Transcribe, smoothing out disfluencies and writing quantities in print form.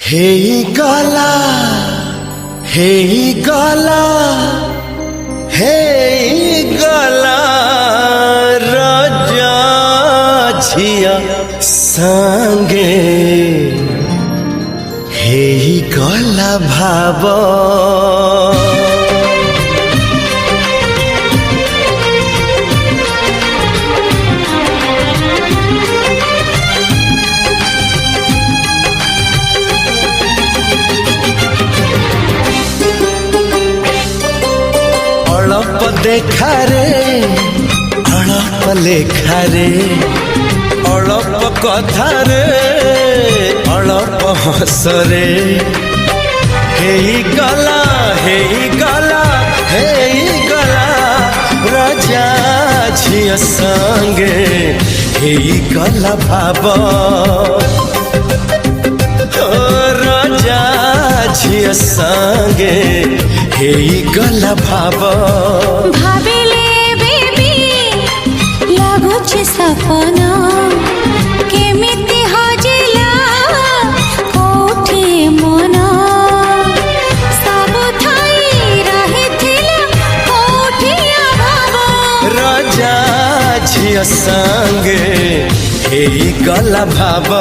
हे गला हे गला हे गला राजा झिया संगे हे गला भाव अड़प देखा रे अड़प लेखा रे अड़प कथा रे अड़प हस रे हे गला हे गला हे गला राजा झिया संगे हे गला भाव राजा झिया संगे हे गला भाव भाविले बेबी लाଗୁଛି सपना केमिति हजिला कोठी मन सब थाई रहिथिला कोठी अभाव राजा झिया संगे हे गला भाव।